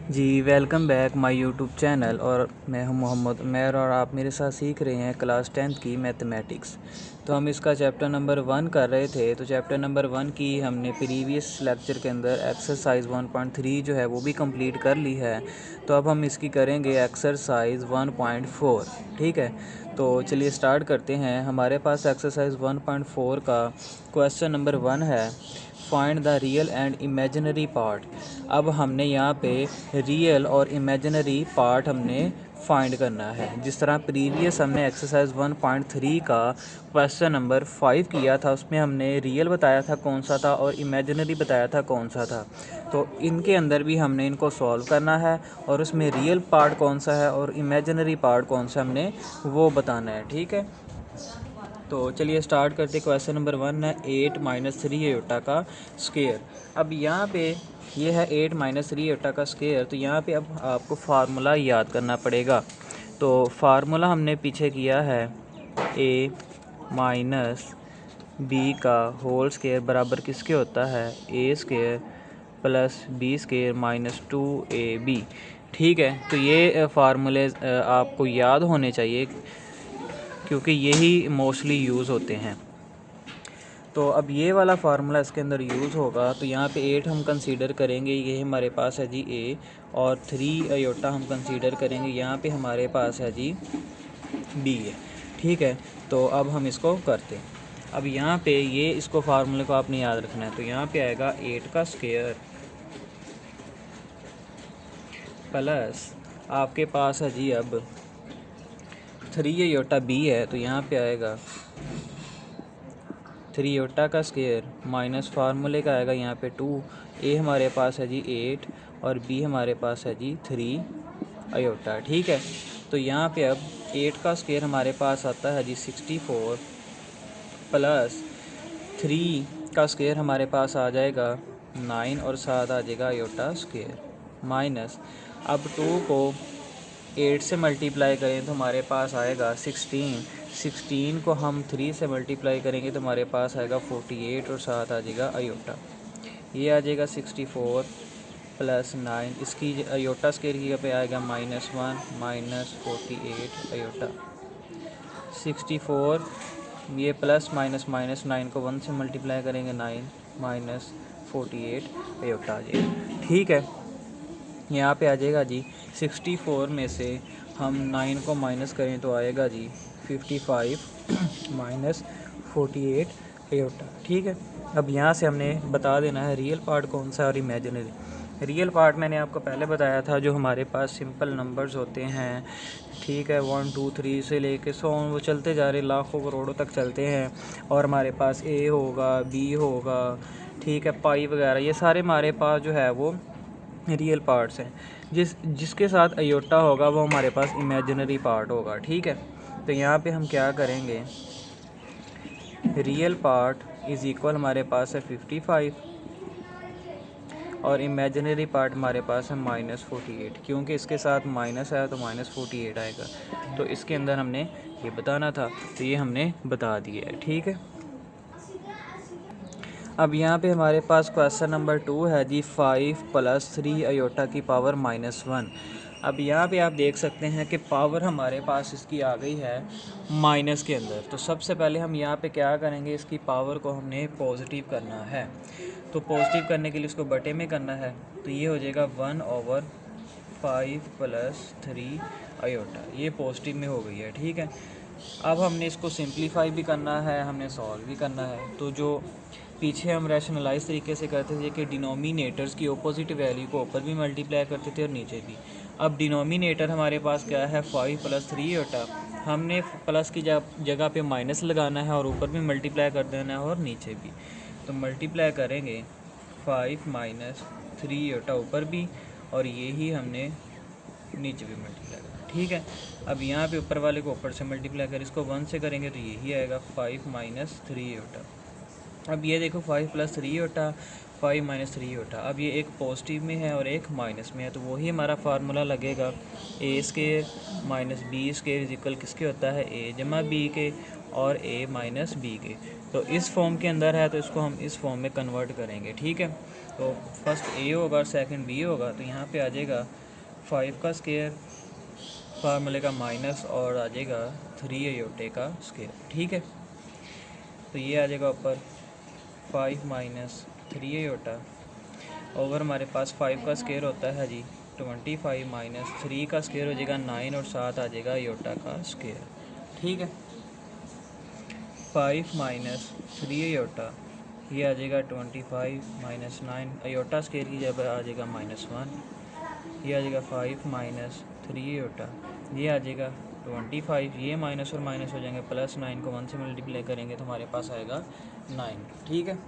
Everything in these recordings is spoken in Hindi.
Ji welcome back my YouTube channel. और मैं हूं मोहम्मद उमैर और आप मेरे साथ सीख रहे हैं क्लास 10th की मैथमेटिक्स। तो हम इसका चैप्टर नंबर 1 कर रहे थे। तो चैप्टर नंबर 1 की हमने प्रीवियस लेक्चर के अंदर एक्सरसाइज 1.3 जो है वो भी कंप्लीट कर ली है। तो अब हम इसकी करेंगे एक्सरसाइज 1.4। ठीक है, तो चलिए स्टार्ट करते हैं। हमारे पास एक्सरसाइज 1.4 का क्वेश्चन नंबर 1 है, find the real and imaginary part. अब हमने यहाँ पे रियल और इमेजिनरी पार्ट हमने फाइंड करना है। जिस तरह प्रीवियस हमने एक्सरसाइज 1.3 का क्वेश्चन नंबर 5 किया था, उसमें हमने रियल बताया था कौन सा था और इमेजिनरी बताया था कौन सा था। तो इनके अंदर भी हमने इनको सॉल्व करना है और उसमें रियल पार्ट कौन सा है और इमेजिनरी पार्ट कौन सा हमने वो बताना है। ठीक है, तो चलिए स्टार्ट करते। क्वेश्चन नंबर 1 है 8 - 3 आयोटा का स्क्वायर। अब यहाँ पे ये है 8 - 3 आयोटा का स्क्वायर। तो यहाँ पे अब आपको फार्मूला याद करना पड़ेगा। तो फार्मूला हमने पीछे किया है a माइनस बी का होल स्क्वायर बराबर किसके होता है, a square plus b square minus 2ab। ठीक है, तो ये फार्मूले आपको याद होने चाहिए क्योंकि यही मोस्टली यूज़ होते हैं। तो अब ये वाला फार्मूला इसके अंदर यूज़ होगा। तो यहाँ पे 8 हम कंसीडर करेंगे, ये हमारे पास है जी ए, और 3 आयोटा हम कंसीडर करेंगे, यहाँ पे हमारे पास है जी बी है। ठीक है, तो अब हम इसको करते हैं। अब यहाँ पे ये इसको फार्मूले को आपने याद रखना है। तो यहाँ पे आएगा 8 का स्क्वायर प्लस आपके पास है जी अब 3 आयोटा बी है। तो यहाँ पे आएगा 3 आयोटा का स्क्वायर माइनस फार्मूले का आएगा यहाँ पे 2। ए हमारे पास है जी 8 और बी हमारे पास है जी 3 आयोटा। ठीक है, तो यहाँ पे अब 8 का स्क्वायर हमारे पास आता है जी 64 प्लस 3 का स्क्वायर हमारे पास आ जाएगा 9 और साथ आ जाएगा आयोटा स्क्वायर माइनस। अब 2 को 8 से मल्टीप्लाई करें तो हमारे पास आएगा 16। 16 को हम 3 से मल्टीप्लाई करेंगे तो हमारे पास आएगा 48 और साथ आ जाएगा आयोटा। ये आ जाएगा 64 प्लस 9, इसकी आयोटा स्क्वायर की पे आएगा -1 माइनस 48 आयोटा। 64 ये प्लस माइनस माइनस 9 को 1 से मल्टीप्लाई करेंगे 9 माइनस 48 आयोटा आ जाएगा। ठीक है, यहाँ पे आ जाएगा जी 64 में से हम 9 को माइनस करें तो आएगा जी 55 माइनस 48 आयोटा। ठीक है, अब यहाँ से हमने बता देना है रियल पार्ट कौन सा है और इमेजिनरी। रियल पार्ट मैंने आपको पहले बताया था, जो हमारे पास सिंपल नंबर्स होते हैं। ठीक है, 1 2 3 से लेके 100 वो चलते जा रहे, लाखों करोड़ों तक चलते हैं। और हमारे पास ए होगा, बी होगा, ठीक है, पाई वगैरह, ये सारे हमारे पास जो है वो रियल पार्ट्स हैं। जिसके साथ आयोटा होगा वो हमारे पास इमेजिनरी पार्ट होगा। ठीक है, तो यहाँ पे हम क्या करेंगे, रियल पार्ट इज़ इक्वल हमारे पास है 55 और इमेजिनरी पार्ट हमारे पास है -48। क्योंकि इसके साथ माइनस आया तो -48 आएगा। तो इसके अंदर हमने ये बताना था, तो ये हमने बता दिया है। ठीक है, अब यहाँ पे हमारे पास क्वेश्चन नंबर 2 है जी 5 + 3 आयोटा की पावर -1। अब यहाँ पे आप देख सकते हैं कि पावर हमारे पास इसकी आ गई है माइनस के अंदर। तो सबसे पहले हम यहाँ पे क्या करेंगे, इसकी पावर को हमने पॉजिटिव करना है। तो पॉजिटिव करने के लिए इसको बटे में करना है। तो ये हो जाएगा 1/5 + 3 आयोटा, ये पॉजिटिव में हो गई है। ठीक है, अब हमने इसको सिंप्लीफाई भी करना है, हमने सॉल्व भी करना है। तो जो पीछे हम रैशनलाइज तरीके से करते थे कि डिनोमिनेटर्स की अपोजिट वैल्यू को ऊपर भी मल्टीप्लाई करते थे और नीचे भी। अब डिनोमिनेटर हमारे पास क्या है, 5 + 3 आयोटा। हमने प्लस की जगह पे माइनस लगाना है और ऊपर भी मल्टीप्लाई कर देना है और नीचे भी। तो मल्टीप्लाई करेंगे 5 - 3 आयोटा ऊपर भी और यही हमने नीचे भी मल्टीप्लाई करना। ठीक है, अब यहाँ पे ऊपर वाले को ऊपर से मल्टीप्लाई कर, इसको 1 से करेंगे तो यही आएगा 5 - 3 आयोटा। अब ये देखो 5 + 3 आयोटा, 5 - 3 आयोटा। अब ये एक पॉजिटिव में है और एक माइनस में है, तो वही हमारा फार्मूला लगेगा, a square minus b square is equal किसके होता है, ए जमा बी के। और a माइनस बी के। तो इस फॉर्म के अंदर है तो इसको हम इस फॉर्म में कन्वर्ट करेंगे, ठीक है। तो फर्स्ट a होगा और सेकंड b होगा, तो यहाँ पे आ जाएगा 5 का स्क्वायर फार्मूले का माइनस और आ जाएगा 3 अयोटे का स्क्वायर, ठीक है। तो ये आ जाएगा ऊपर 5 माइनस 3 अयोटा ओवर हमारे पास 5 का स्क्वायर होता है जी 25 माइनस 3 का स्क्वायर हो जाएगा 9 और साथ आ जाएगा अयोटा का स्क्वायर, ठीक है। 5 माइनस 3 अयोटा ये आ जाएगा 25 माइनस 9 अयोटा स्क्वायर की जगह आ जाएगा -1, ये आ जाएगा 5 माइनस 3 अयोटा ये आ जाएगा 25, ये माइनस और माइनस हो जाएंगे प्लस 9 को 1 से मल्टीप्लाई करेंगे तो हमारे पास आएगा 9, ठीक है।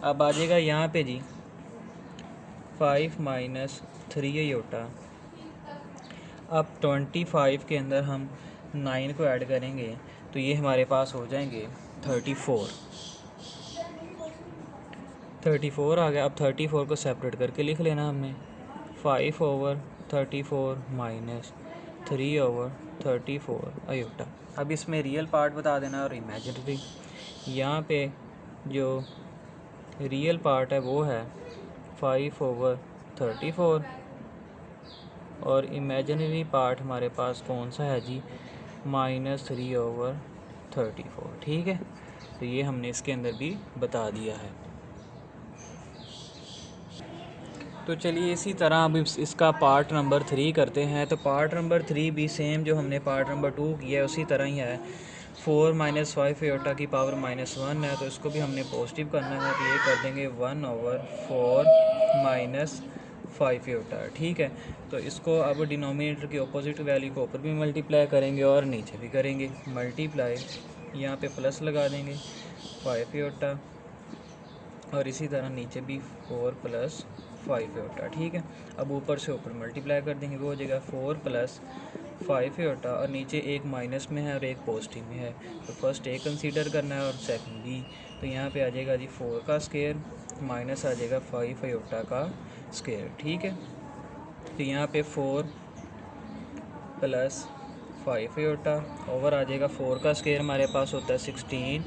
अब आ जाएगा यहाँ पे जी 5 माइनस 3 अयोटा। अब 25 के अंदर हम 9 को ऐड करेंगे तो ये हमारे पास हो जाएंगे 34 आ गया। अब 34 को सेपरेट करके लिख लेना हमने 5 ओवर 34 माइनस 3 ओवर 34 अयोटा। अब इसमें रियल पार्ट बता देना और इमेजिनरी। यहाँ पे जो रियल पार्ट है वो है 5 ओवर 34 और इमेजिनरी पार्ट हमारे पास कौन सा है जी -3 ओवर 34, ठीक है। तो ये हमने इसके अंदर भी बता दिया है। तो चलिए इसी तरह अब इसका पार्ट नंबर 3 करते हैं। तो पार्ट नंबर 3 भी सेम जो हमने पार्ट नंबर 2 किया है उसी तरह ही है। 4 माइनस 5 अयोटा की पावर -1 है तो इसको भी हमने पॉजिटिव करना है, तो ये कर देंगे 1 ओवर 4 माइनस 5 अयोटा, ठीक है। तो इसको अब डिनोमिनेटर की अपोजिट वैल्यू को ऊपर भी मल्टीप्लाई करेंगे और नीचे भी करेंगे मल्टीप्लाई, यहाँ पे प्लस लगा देंगे 5 अयोटा और इसी तरह नीचे भी 4 प्लस 5 अयोटा, ठीक है। अब ऊपर से ऊपर मल्टीप्लाई कर देंगे, वो हो जाएगा 4 प्लस 5 अयोटा और नीचे एक माइनस में है और एक पॉजिटिव में है, तो फर्स्ट ए कंसीडर करना है और सेकंड बी। तो यहाँ पे आ जाएगा जी 4 का स्क्वायर माइनस आ जाएगा 5 अयोटा का स्क्वायर, ठीक है। तो यहाँ पे 4 प्लस 5 अयोटा ओवर आ जाएगा 4 का स्क्वायर हमारे पास होता है 16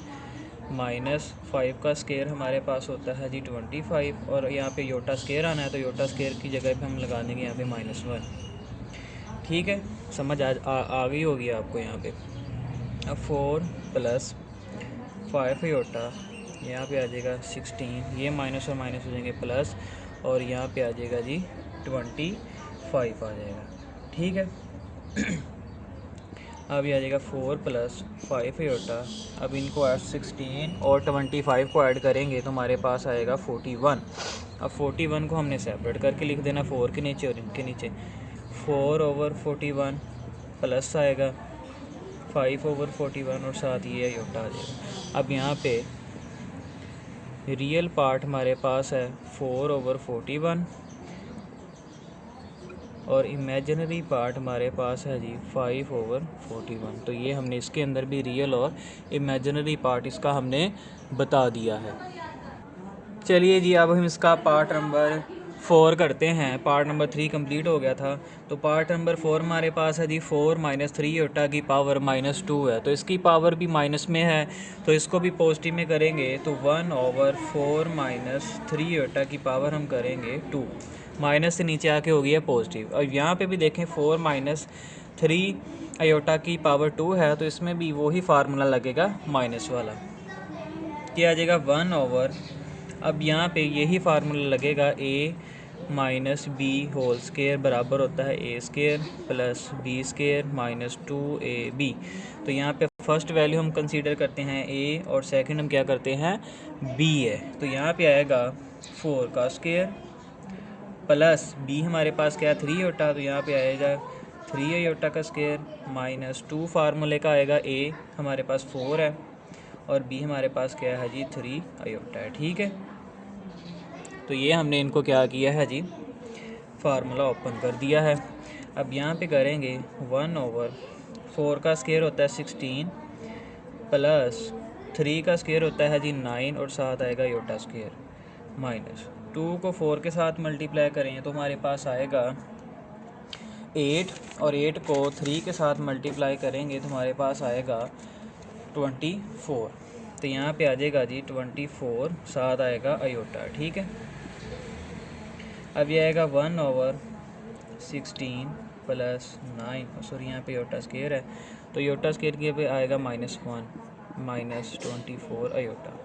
माइनस 5 का स्क्वायर हमारे पास होता है जी 25 और यहाँ पे योटा स्क्वायर आना है तो योटा स्क्वायर की जगह पे हम लगा देंगे यहाँ पे -1, ठीक है। समझ आ गई होगी आपको यहाँ पे। अब 4 प्लस 5 अयोटा यहाँ पे आ जाएगा 16, ये माइनस और माइनस हो जाएंगे प्लस और यहाँ पे आ जाएगा जी 25 आ जाएगा, ठीक है। अब ये आ जाएगा 4 प्लस 5 अयोटा। अब इनको 16 और 25 को ऐड करेंगे तो हमारे पास आएगा 41। अब 41 को हमने सेपरेट करके लिख देना 4 के नीचे और इनके नीचे 4 ओवर 41 प्लस आएगा 5 ओवर 41 और साथ ये अयोटा आ जाएगा। अब यहाँ पे रियल पार्ट हमारे पास है 4 ओवर 41 और इमेजिनरी पार्ट हमारे पास है जी 5 ओवर 41। तो ये हमने इसके अंदर भी रियल और इमेजिनरी पार्ट इसका हमने बता दिया है। चलिए जी अब हम इसका पार्ट नंबर 4 करते हैं। पार्ट नंबर 3 कंप्लीट हो गया था, तो पार्ट नंबर 4 हमारे पास है जी 4 माइनस 3 अयोटा की पावर -2 है, तो इसकी पावर भी माइनस में है तो इसको भी पॉजिटिव में करेंगे तो 1 ओवर 4 माइनस 3 अयोटा की पावर हम करेंगे 2, माइनस से नीचे आके हो गया पॉजिटिव। और यहाँ पे भी देखें 4 माइनस 3 अयोटा की पावर 2 है तो इसमें भी वही फार्मूला लगेगा माइनस वाला, क्या आ जाएगा 1 ओवर, अब यहाँ पे यही फार्मूला लगेगा a minus B whole square बराबर होता है a square plus b square minus 2ab। तो यहाँ पे फर्स्ट वैल्यू हम कंसीडर करते हैं a और सेकंड हम क्या करते हैं b है, तो यहाँ पे आएगा 4 का स्केयर प्लस b हमारे पास क्या है 3 अयोटा, तो यहाँ पे आएगा 3 अयोटा का स्केयर माइनस 2 फार्मूले का आएगा a हमारे पास 4 है और b हमारे पास क्या है जी 3 अयोटा है, ठीक है। तो ये हमने इनको क्या किया है जी फार्मूला ओपन कर दिया है। अब यहाँ पे करेंगे 1 ओवर 4 का स्क्वायर होता है 16 प्लस 3 का स्क्वायर होता है जी 9 और साथ आएगा योटा स्क्वायर माइनस 2 को 4 के साथ मल्टीप्लाई करें तो हमारे पास आएगा 8 और 8 को 3 के साथ मल्टीप्लाई करेंगे तो हमारे पास आएगा 24। तो यहाँ पे आ जाएगा जी 24, साथ आएगा अयोटा। ठीक है, अब ये आएगा 1/16 प्लस 9, सॉरी यहाँ पे योटा स्केयर है, तो योटा स्केयर के पे आएगा -1 -24 अयोटा।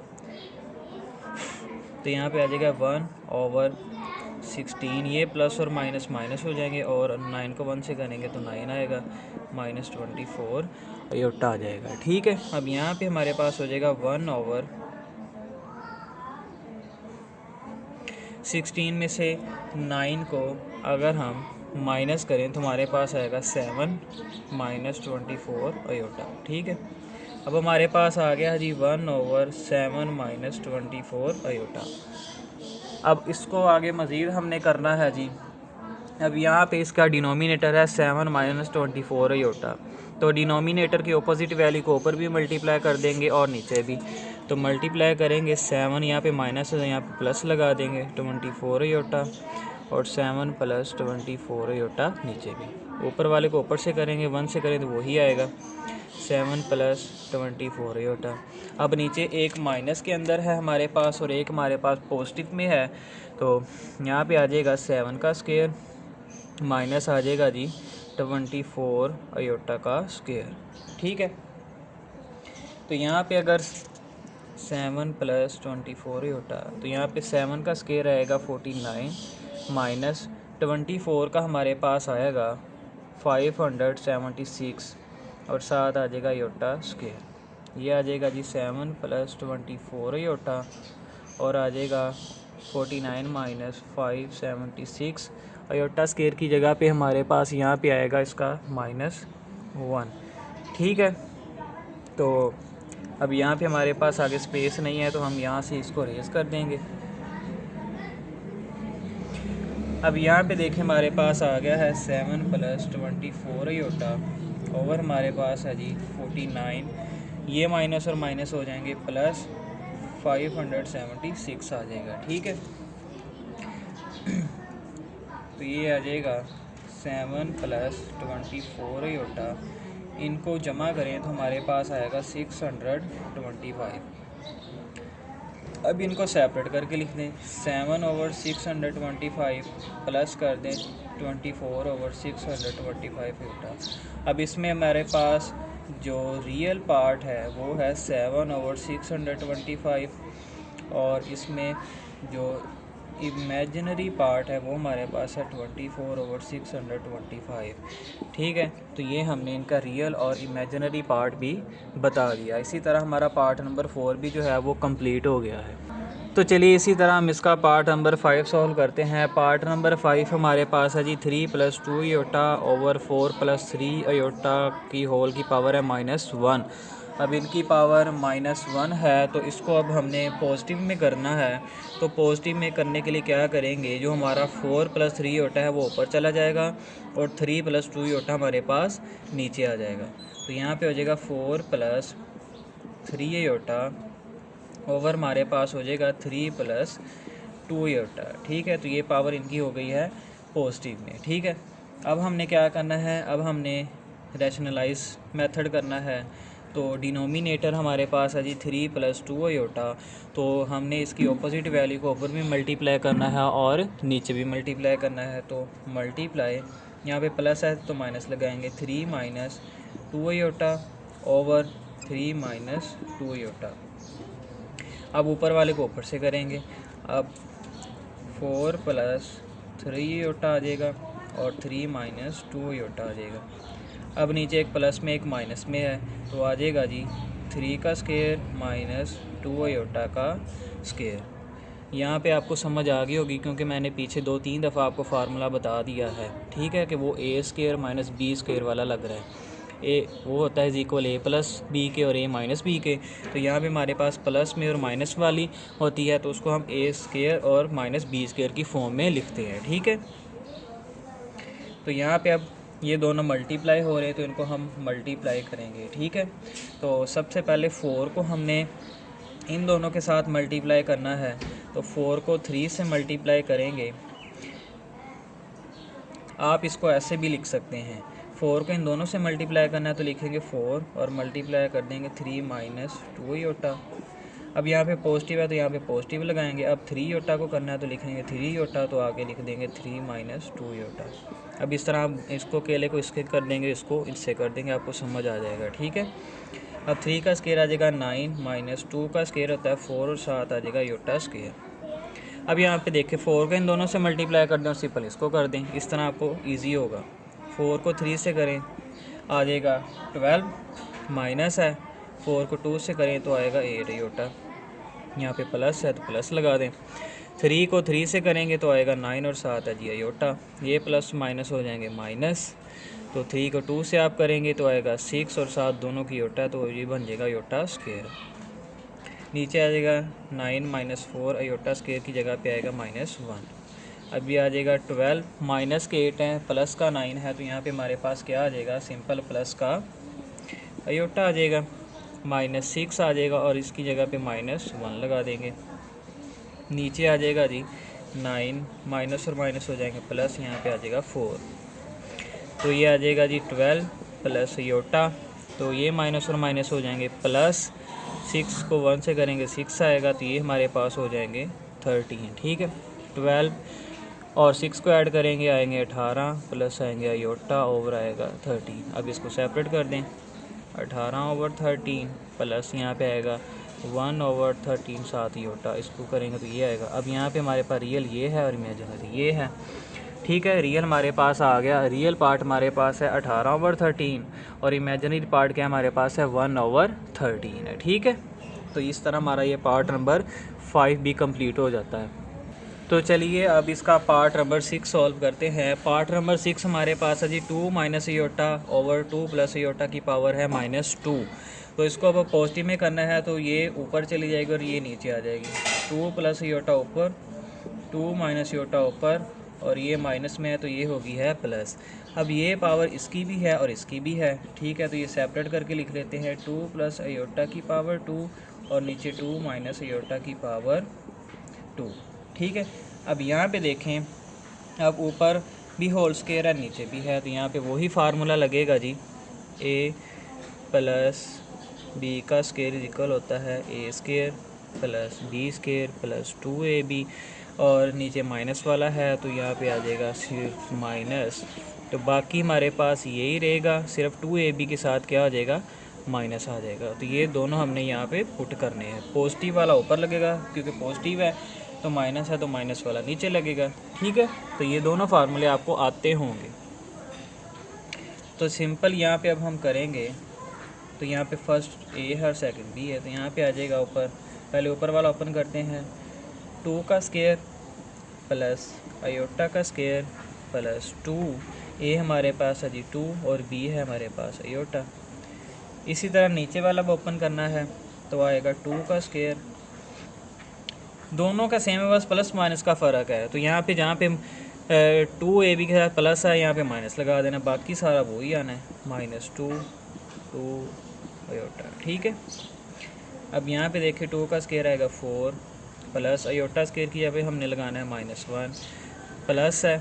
तो यहाँ पे आ जाएगा 1/16, ये प्लस और माइनस माइनस हो जाएंगे और 9 को 1 से करेंगे तो 9 आएगा, -24 अयोटा आ जाएगा। ठीक है, अब यहाँ पे हमारे पास हो जाएगा 1/16 में से 9 को अगर हम माइनस करें तो हमारे पास आएगा 7 -24 अयोटा। ठीक है, अब हमारे पास आ गया जी 1/7 -24 अयोटा। अब इसको आगे मज़ीद हमने करना है जी। अब यहाँ पे इसका डिनोमिनेटर है 7 -24 अयोटा, तो डिनोमिनेटर के ऑपोजिट वैल्यू को ऊपर भी मल्टीप्लाई कर देंगे और नीचे भी। तो मल्टीप्लाई करेंगे 7, यहाँ पे माइनस है यहाँ पे प्लस लगा देंगे 24 अयोटा, और 7 + 24 अयोटा नीचे भी। ऊपर वाले को ऊपर से करेंगे, 1 से करें तो वही आएगा 7 + 24 अयोटा। अब नीचे एक माइनस के अंदर है हमारे पास और एक हमारे पास पॉजिटिव में है, तो यहाँ पे आ जाएगा 7 का स्क्वायर माइनस आ जाएगा जी 24 अयोटा का स्क्वायर। ठीक है, तो यहाँ पे अगर 7 + 24 अयोटा, तो यहाँ पे 7 का स्क्वायर आएगा 49 माइनस 24 का हमारे पास आएगा 576 और साथ आ जाएगा अयोटा स्क्वायर। ये आ जाएगा जी 7 + 24 अयोटा और आ जाएगा 49 माइनस 576 अयोटा स्क्वायर की जगह पे हमारे पास यहाँ पे आएगा इसका -1। ठीक है, तो अब यहाँ पे हमारे पास आगे स्पेस नहीं है तो हम यहाँ से इसको रेज़ कर देंगे। अब यहाँ पे देखें हमारे पास आ गया है 7 + 24 अयोटा ओवर हमारे पास है जी 49, ये माइनस और माइनस हो जाएंगे प्लस 576 आ जाएगा। ठीक है, तो ये आ जाएगा 7 + 24 अयोटा, इनको जमा करें तो हमारे पास आएगा 625। अब इनको सेपरेट करके लिख दें, 7/625 प्लस कर दें 24/625 अयोटा। अब इसमें हमारे पास जो रियल पार्ट है वो है 7/625 और इसमें जो इमेजिनरी पार्ट है वो हमारे पास है 24/625। ठीक है, तो ये हमने इनका रियल और इमेजिनरी पार्ट भी बता दिया। इसी तरह हमारा पार्ट नंबर 4 भी जो है वो कंप्लीट हो गया है। तो चलिए इसी तरह हम इसका पार्ट नंबर 5 सॉल्व करते हैं। पार्ट नंबर 5 हमारे पास है जी 3 + 2 अयोटा ओवर 4 + 3 अयोटा की होल की पावर है -1। अब इनकी पावर -1 है तो इसको अब हमने पॉजिटिव में करना है। तो पॉजिटिव में करने के लिए क्या करेंगे, जो हमारा 4 + 3 अयोटा है वो ऊपर चला जाएगा और 3 + 2 अयोटा हमारे पास नीचे आ जाएगा। तो यहाँ पे हो जाएगा 4 + 3 अयोटा ओवर हमारे पास हो जाएगा 3 + 2 अयोटा। ठीक है, तो ये पावर इनकी हो गई है पॉजिटिव में। ठीक है, अब हमने क्या करना है, अब हमने रैशनलाइज मेथड करना है। तो डिनोमिनेटर हमारे पास है जी 3 + 2 अयोटा, तो हमने इसकी ऑपोजिट वैल्यू को ऊपर भी मल्टीप्लाई करना है और नीचे भी मल्टीप्लाई करना है। तो मल्टीप्लाई, यहाँ पे प्लस है तो माइनस लगाएंगे, 3 - 2 अयोटा ओवर 3 - 2 अयोटा। अब ऊपर वाले को ऊपर से करेंगे, अब 4 + 3 अयोटा आ जाएगा और 3 - 2 अयोटा आ जाएगा। अब नीचे एक प्लस में एक माइनस में है तो आ जाएगा जी 3 का स्क्वायर -2 अयोटा का स्क्वायर। यहाँ पे आपको समझ आ गई होगी क्योंकि मैंने पीछे 2-3 दफ़ा आपको फार्मूला बता दिया है। ठीक है, कि वो a² - b² वाला लग रहा है। ए वो होता है इक्वल a + b के और a - b के। तो यहाँ पे हमारे पास प्लस में और माइनस वाली होती है तो उसको हम a² और -b² की फॉर्म में लिखते हैं। ठीक है, तो यहाँ पे अब ये दोनों मल्टीप्लाई हो रहे हैं तो इनको हम मल्टीप्लाई करेंगे। ठीक है, तो सबसे पहले 4 को हमने इन दोनों के साथ मल्टीप्लाई करना है। तो 4 को 3 से मल्टीप्लाई करेंगे आप इसको ऐसे भी लिख सकते हैं, 4 को इन दोनों से मल्टीप्लाई करना है तो लिखेंगे 4 और मल्टीप्लाई कर देंगे 3 माइनस 2 योटा। अब यहाँ पे पॉजिटिव है तो यहाँ पे पॉजिटिव लगाएंगे। अब 3 योटा को करना है तो लिखेंगे 3 योटा, तो आगे लिख देंगे 3 माइनस 2 योटा। अब इस तरह आप इसको केले को इसके कर देंगे, इसको इससे कर देंगे, आपको समझ आ जाएगा। ठीक है, अब 3 का स्केयर आ जाएगा 9 माइनस 2 का स्केयर होता है 4 और 7 आ जाएगा योटा स्केयर। अब यहाँ पे देखें 4 को इन दोनों से मल्टीप्लाई कर दें और सिंपल इसको कर दें, इस तरह आपको ईजी होगा। 4 को 3 से करें आ जाएगा 12, माइनस है 4 को 2 से करें तो आएगा 8 योटा। यहाँ पे प्लस है तो प्लस लगा दें। 3 को 3 से करेंगे तो आएगा 9 और 7 है जी योटा। ये प्लस माइनस हो जाएंगे माइनस, तो 3 को 2 से आप करेंगे तो आएगा 6 और 7 दोनों की योटा, तो ये बन जाएगा योटा स्केयर। नीचे आ जाएगा 9 माइनस 4 अयोटा स्केयर की जगह पे आएगा -1। अब ये आ जाएगा 12 माइनस के 8 है, प्लस का 9 है, तो यहाँ पे हमारे पास क्या आ जाएगा, सिंपल प्लस का अयोटा आ जाएगा। -6 आ जाएगा और इसकी जगह पे -1 लगा देंगे। नीचे आ जाएगा जी 9 माइनस और माइनस हो जाएंगे प्लस, यहाँ पे आ जाएगा 4, तो ये आ जाएगा जी 12 प्लस अयोटा, तो ये माइनस और माइनस हो जाएंगे प्लस, 6 को 1 से करेंगे 6 आएगा, तो ये हमारे पास हो जाएंगे 13। ठीक है, 12 और 6 को ऐड करेंगे आएंगे 18 प्लस आएंगे अयोटा ओवर आएगा 13। अब इसको सेपरेट कर दें, 18 ओवर 13 प्लस यहाँ पे आएगा 1 ओवर 13 7 योटा, इसको करेंगे तो ये आएगा। अब यहाँ पे हमारे पास रियल ये है और इमेजिनरी ये है। ठीक है, रियल हमारे पास आ गया, रियल पार्ट हमारे पास है 18 ओवर 13 और इमेजिनरी पार्ट क्या हमारे पास है 1 ओवर 13 है। ठीक है, तो इस तरह हमारा ये पार्ट नंबर 5 भी कंप्लीट हो जाता है। तो चलिए अब इसका पार्ट नंबर 6 सॉल्व करते हैं। पार्ट नंबर 6 हमारे पास है जी 2 minus iota over 2 plus iota की पावर है -2। तो इसको अब पॉजिटिव में करना है तो ये ऊपर चली जाएगी और ये नीचे आ जाएगी। 2 प्लस योटा ऊपर, 2 माइनस योटा ऊपर और ये माइनस में है तो ये होगी है प्लस। अब ये पावर इसकी भी है और इसकी भी है। ठीक है, तो ये सेपरेट करके लिख लेते हैं 2 प्लस अयोटा की पावर 2 और नीचे 2 माइनस अयोटा की पावर 2। ठीक है, अब यहाँ पे देखें, अब ऊपर भी होल स्केयर है नीचे भी है, तो यहाँ पे वही फार्मूला लगेगा जी, a प्लस बी का स्केयर इक्वल होता है a square plus B square plus 2ab और नीचे माइनस वाला है तो यहाँ पे आ जाएगा सिर्फ माइनस, तो बाकी हमारे पास यही रहेगा, सिर्फ 2ab के साथ क्या आ जाएगा, माइनस आ जाएगा। तो ये दोनों हमने यहाँ पे पुट करने हैं। पॉजिटिव वाला ऊपर लगेगा क्योंकि पॉजिटिव है, तो माइनस है तो माइनस वाला नीचे लगेगा। ठीक है, तो ये दोनों फार्मूले आपको आते होंगे। तो सिंपल यहाँ पे अब हम करेंगे, तो यहाँ पे फर्स्ट ए है और सेकंड बी है, तो यहाँ पे आ जाएगा ऊपर, पहले ऊपर वाला ओपन करते हैं, 2 का स्केयर प्लस अयोटा का स्केयर प्लस 2, ए हमारे पास है जी 2 और बी है हमारे पास अयोटा। इसी तरह नीचे वाला भी ओपन करना है तो आएगा 2 का स्केयर, दोनों का सेम है बस प्लस माइनस का फ़र्क है। तो यहाँ पे जहाँ पे 2ab के साथ प्लस है यहाँ पे माइनस लगा देना, बाकी सारा वो ही आना है -2 अयोटा। ठीक है, अब यहाँ पे देखिए 2 का स्केयर आएगा 4 प्लस अयोटा स्केयर की जगह पे हमने लगाना है -1 प्लस है,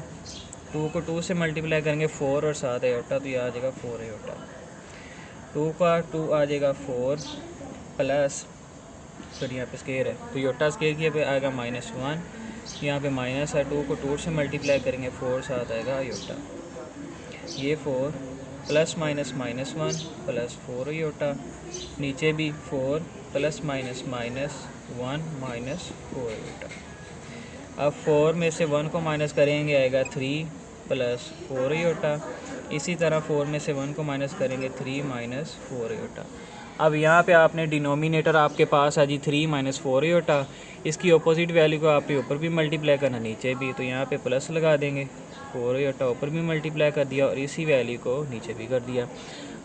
2 को 2 से मल्टीप्लाई करेंगे 4 और 7 अयोटा, तो ये आ जाएगा 4 अयोटा। 2 का 2 आ जाएगा 4 प्लस, फिर यहाँ पे स्केयर है तो योटा स्केयर की पे आएगा -1, यहाँ पे माइनस है, 2 को 2 से मल्टीप्लाई करेंगे 4 साथ आएगा योटा, ये 4 प्लस माइनस -1 प्लस 4 योटा, नीचे भी 4 प्लस माइनस -1 माइनस 4 योटा। अब 4 में से 1 को माइनस करेंगे आएगा 3 प्लस 4 योटा, इसी तरह 4 में से 1 को माइनस करेंगे 3 माइनस 4 योटा। अब यहाँ पे आपने डिनोमिनेटर आपके पास है जी 3 माइनस 4 योटा, इसकी अपोजिट वैल्यू को आपके ऊपर भी मल्टीप्लाई करना नीचे भी, तो यहाँ पे प्लस लगा देंगे, 4 योटा ऊपर भी मल्टीप्लाई कर दिया और इसी वैल्यू को नीचे भी कर दिया।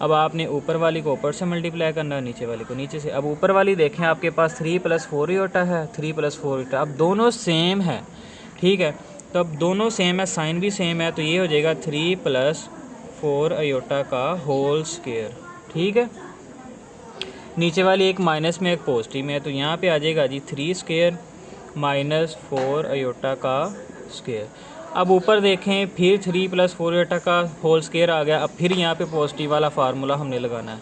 अब आपने ऊपर वाली को ऊपर से मल्टीप्लाई करना, नीचे वाली को नीचे से। अब ऊपर वाली देखें आपके पास 3 प्लस 4 योटा है, 3 प्लस 4 योटा, अब दोनों सेम है। ठीक है, तो अब दोनों सेम है, साइन भी सेम है, तो ये हो जाएगा 3 प्लस 4 अयोटा का होल स्केयर। ठीक है, नीचे वाली एक माइनस में एक पॉजिटिव में है, तो यहाँ पे आ जाएगा जी 3 स्केयर माइनस 4 अयोटा का स्केयर। अब ऊपर देखें, फिर 3 + 4 आयोटा का होल स्क्वायर आ गया। अब फिर यहाँ पे पॉजिटिव वाला फार्मूला हमने लगाना है,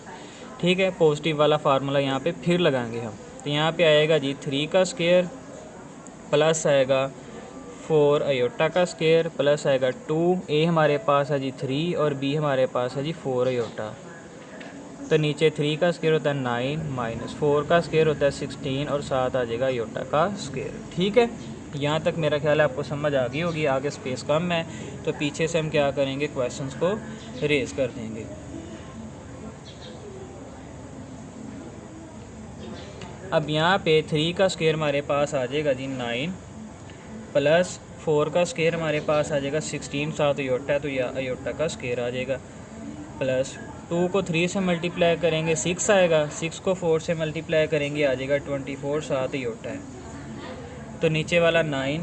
ठीक है। पॉजिटिव वाला फार्मूला यहाँ पे फिर लगाएंगे हम। तो यहाँ पे आएगा जी 3 का स्क्वायर प्लस आएगा 4 आयोटा का स्क्वायर प्लस आएगा 2। ए हमारे पास है जी 3 और बी हमारे पास है जी 4 आयोटा। तो नीचे 3 का स्क्वायर होता है 9 माइनस 4 का स्क्वायर होता है 16 और साथ आ जाएगा आयोटा का स्क्वायर, ठीक है। यहाँ तक मेरा ख्याल है आपको समझ आ गई होगी। आगे स्पेस कम है तो पीछे से हम क्या करेंगे, क्वेश्चंस को रेज कर देंगे। अब यहाँ पे 3 का स्क्वायर हमारे पास आ जाएगा जी 9 प्लस 4 का स्क्वायर हमारे पास आ जाएगा 16, साथ आयोटा है तो यह आयोटा का स्क्वायर आ जाएगा, प्लस 2 को 3 से मल्टीप्लाई करेंगे 6 आएगा, 6 को 4 से मल्टीप्लाई करेंगे आ जाएगा 24, साथ आयोटा है। तो नीचे वाला 9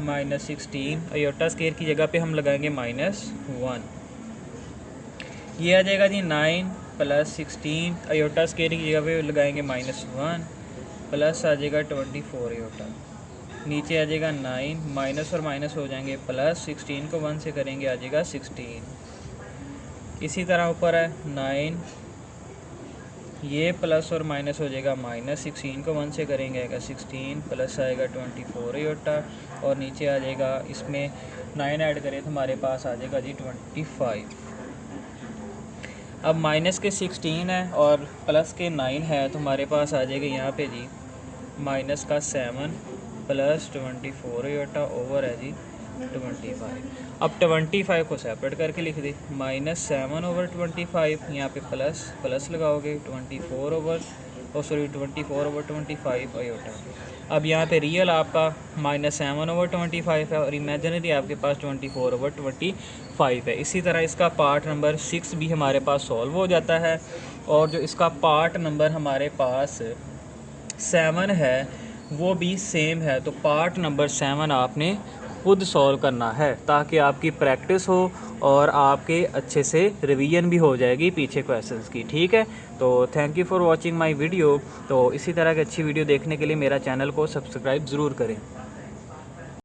माइनस 16, आयोटा स्क्वायर की जगह पे हम लगाएंगे -1। ये आ जाएगा जी 9 प्लस 16, आयोटा स्क्वायर की जगह पे लगाएंगे -1 प्लस आ जाएगा 24 आयोटा। नीचे आ जाएगा 9, माइनस और माइनस हो जाएंगे प्लस, 16 को 1 से करेंगे आ जाएगा 16। इसी तरह ऊपर है 9, ये प्लस और माइनस हो जाएगा माइनस, 16 को 1 से करेंगे आएगा 16 प्लस आएगा 24 आयोटा और नीचे आ जाएगा, इसमें 9 ऐड करें तो हमारे पास आ जाएगा जी 25। अब माइनस के 16 है और प्लस के 9 है तो हमारे पास आ जाएगा यहाँ पे जी माइनस का 7 प्लस 24 आयोटा ओवर है जी 25। अब 25 को सेपरेट करके लिख दे, -7 ओवर 25, यहाँ पे प्लस लगाओगे 24 ओवर 25 आयोटा। अब यहाँ पे रियल आपका -7 ओवर 25 है और इमेजिनरी आपके पास 24 ओवर 25 है। इसी तरह इसका पार्ट नंबर 6 भी हमारे पास सॉल्व हो जाता है और जो इसका पार्ट नंबर हमारे पास 7 है वो भी सेम है। तो पार्ट नंबर 7 आपने खुद सॉल्व करना है ताकि आपकी प्रैक्टिस हो और आपके अच्छे से रिवीजन भी हो जाएगी पीछे क्वेश्चंस की, ठीक है। तो thank you for watching my video. तो इसी तरह की अच्छी वीडियो देखने के लिए मेरा चैनल को सब्सक्राइब ज़रूर करें।